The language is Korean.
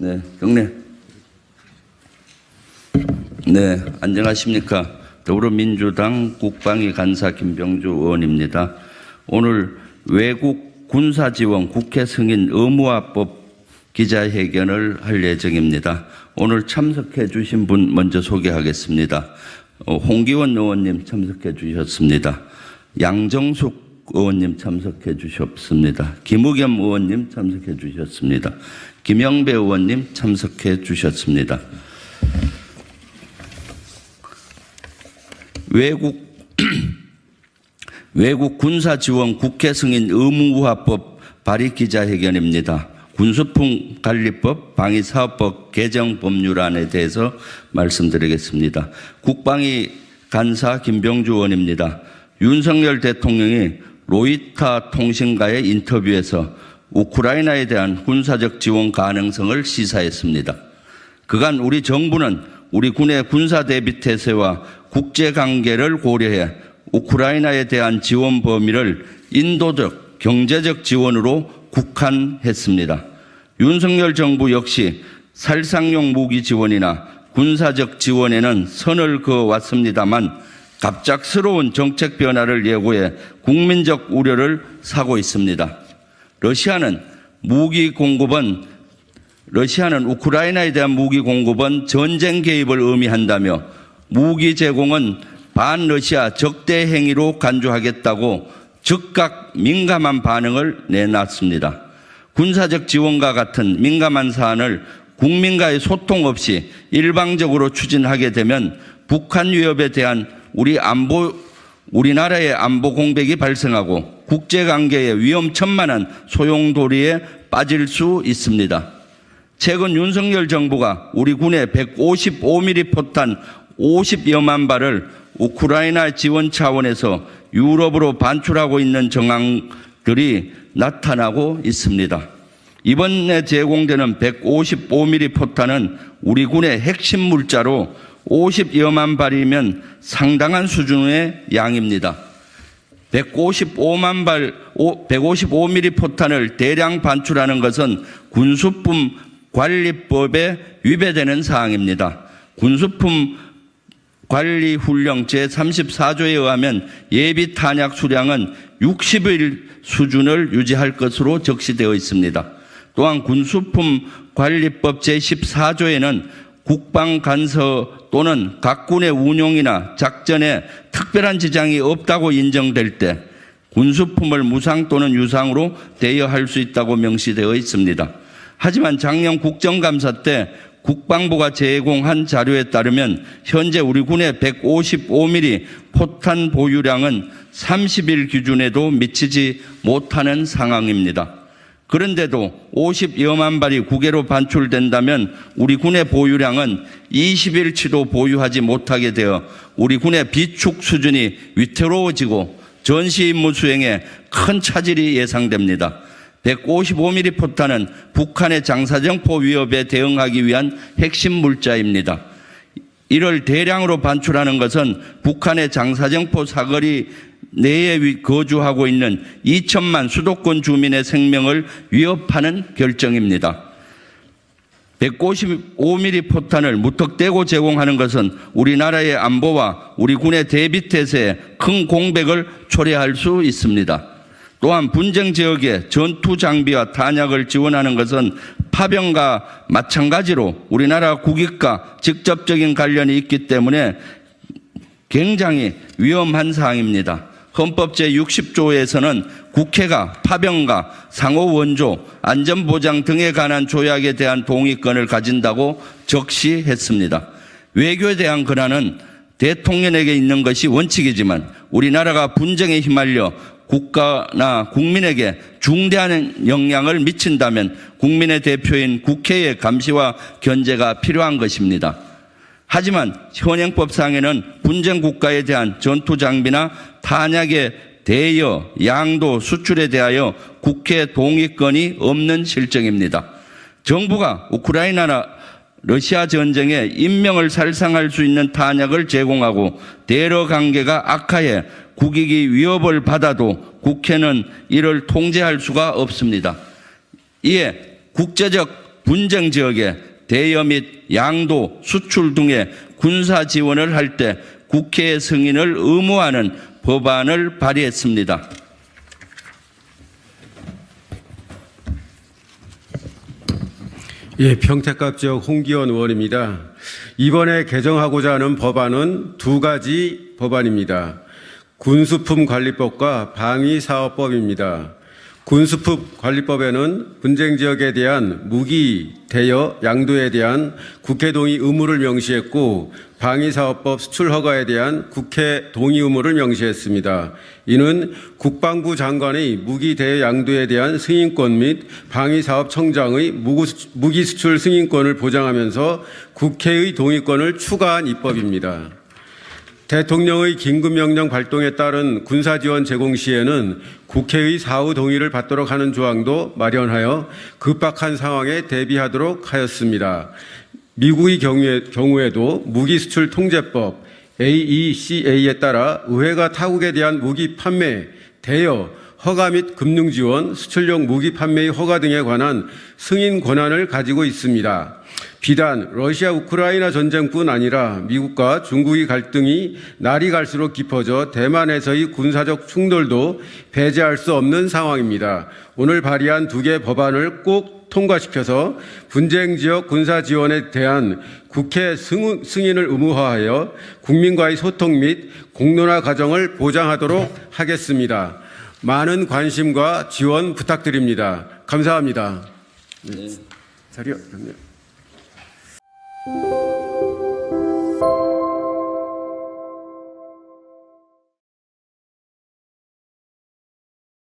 네, 경례. 네, 안녕하십니까. 더불어민주당 국방위 간사 김병주 의원입니다. 오늘 외국 군사지원 국회 승인 의무화법 기자회견을 할 예정입니다. 오늘 참석해 주신 분 먼저 소개하겠습니다. 홍기원 의원님 참석해 주셨습니다. 양정숙 의원님 참석해 주셨습니다. 김우겸 의원님 참석해 주셨습니다. 김영배 의원님 참석해 주셨습니다. 외국 군사지원 국회 승인 의무화법 발의 기자회견입니다. 군수품 관리법 방위사업법 개정 법률안에 대해서 말씀드리겠습니다. 국방위 간사 김병주 의원입니다. 윤석열 대통령이 로이터 통신과의 인터뷰에서 우크라이나에 대한 군사적 지원 가능성을 시사했습니다. 그간 우리 정부는 우리 군의 군사대비태세와 국제관계를 고려해 우크라이나에 대한 지원 범위를 인도적, 경제적 지원으로 국한했습니다. 윤석열 정부 역시 살상용 무기 지원이나 군사적 지원에는 선을 그어왔습니다만 갑작스러운 정책 변화를 예고해 국민적 우려를 사고 있습니다. 러시아는 우크라이나에 대한 무기 공급은 전쟁 개입을 의미한다며 무기 제공은 반러시아 적대 행위로 간주하겠다고 즉각 민감한 반응을 내놨습니다. 군사적 지원과 같은 민감한 사안을 국민과의 소통 없이 일방적으로 추진하게 되면 북한 위협에 대한 우리나라의 안보 공백이 발생하고 국제관계의 위험천만한 소용돌이에 빠질 수 있습니다. 최근 윤석열 정부가 우리 군의 155mm 포탄 50여만 발을 우크라이나 지원 차원에서 유럽으로 반출하고 있는 정황들이 나타나고 있습니다. 이번에 제공되는 155mm 포탄은 우리 군의 핵심 물자로 50여만 발이면 상당한 수준의 양입니다. 155mm 포탄을 대량 반출하는 것은 군수품 관리법에 위배되는 사항입니다. 군수품 관리훈령 제34조에 의하면 예비 탄약 수량은 60일 수준을 유지할 것으로 적시되어 있습니다. 또한 군수품 관리법 제14조에는 국방간서 또는 각 군의 운용이나 작전에 특별한 지장이 없다고 인정될 때 군수품을 무상 또는 유상으로 대여할 수 있다고 명시되어 있습니다. 하지만 작년 국정감사 때 국방부가 제공한 자료에 따르면 현재 우리 군의 155mm 포탄 보유량은 30일 기준에도 미치지 못하는 상황입니다. 그런데도 50여만 발이 국외로 반출된다면 우리 군의 보유량은 20일치도 보유하지 못하게 되어 우리 군의 비축 수준이 위태로워지고 전시 임무 수행에 큰 차질이 예상됩니다. 155mm 포탄은 북한의 장사정포 위협에 대응하기 위한 핵심 물자입니다. 이를 대량으로 반출하는 것은 북한의 장사정포 사거리 내에 거주하고 있는 2천만 수도권 주민의 생명을 위협하는 결정입니다. 155mm 포탄을 무턱대고 제공하는 것은 우리나라의 안보와 우리 군의 대비태세에 큰 공백을 초래할 수 있습니다. 또한 분쟁 지역에 전투 장비와 탄약을 지원하는 것은 파병과 마찬가지로 우리나라 국익과 직접적인 관련이 있기 때문에 굉장히 위험한 사항입니다. 헌법 제60조에서는 국회가 파병과 상호 원조, 안전보장 등에 관한 조약에 대한 동의권을 가진다고 적시했습니다. 외교에 대한 권한은 대통령에게 있는 것이 원칙이지만 우리나라가 분쟁에 휘말려 국가나 국민에게 중대한 영향을 미친다면 국민의 대표인 국회의 감시와 견제가 필요한 것입니다. 하지만 현행법상에는 분쟁 국가에 대한 전투 장비나 탄약의 대여, 양도, 수출에 대하여 국회 동의권이 없는 실정입니다. 정부가 우크라이나나 러시아 전쟁에 인명을 살상할 수 있는 탄약을 제공하고 대러 관계가 악화해 국익이 위협을 받아도 국회는 이를 통제할 수가 없습니다. 이에 국제적 분쟁 지역에 대여 및 양도, 수출 등의 군사 지원을 할 때 국회의 승인을 의무화하는 법안을 발의했습니다. 예, 평택갑 지역 홍기원 의원입니다. 이번에 개정하고자 하는 법안은 두 가지 법안입니다. 군수품관리법과 방위사업법입니다. 군수품관리법에는 분쟁지역에 대한 무기, 대여, 양도에 대한 국회 동의 의무를 명시했고 방위사업법 수출허가에 대한 국회 동의 의무를 명시했습니다. 이는 국방부 장관의 무기, 대여, 양도에 대한 승인권 및 방위사업청장의 무기수출 승인권을 보장하면서 국회의 동의권을 추가한 입법입니다. 대통령의 긴급명령 발동에 따른 군사지원 제공 시에는 국회의 사후 동의를 받도록 하는 조항도 마련하여 급박한 상황에 대비하도록 하였습니다. 미국의 경우에도 무기수출 통제법 AECA에 따라 의회가 타국에 대한 무기 판매, 대여, 허가 및 금융지원, 수출용 무기 판매의 허가 등에 관한 승인 권한을 가지고 있습니다. 비단 러시아 우크라이나 전쟁뿐 아니라 미국과 중국의 갈등이 날이 갈수록 깊어져 대만에서의 군사적 충돌도 배제할 수 없는 상황입니다. 오늘 발의한 두 개 법안을 꼭 통과시켜서 분쟁지역 군사지원에 대한 국회 승인을 의무화하여 국민과의 소통 및 공론화 과정을 보장하도록 하겠습니다. 많은 관심과 지원 부탁드립니다. 감사합니다. 네. 자리요.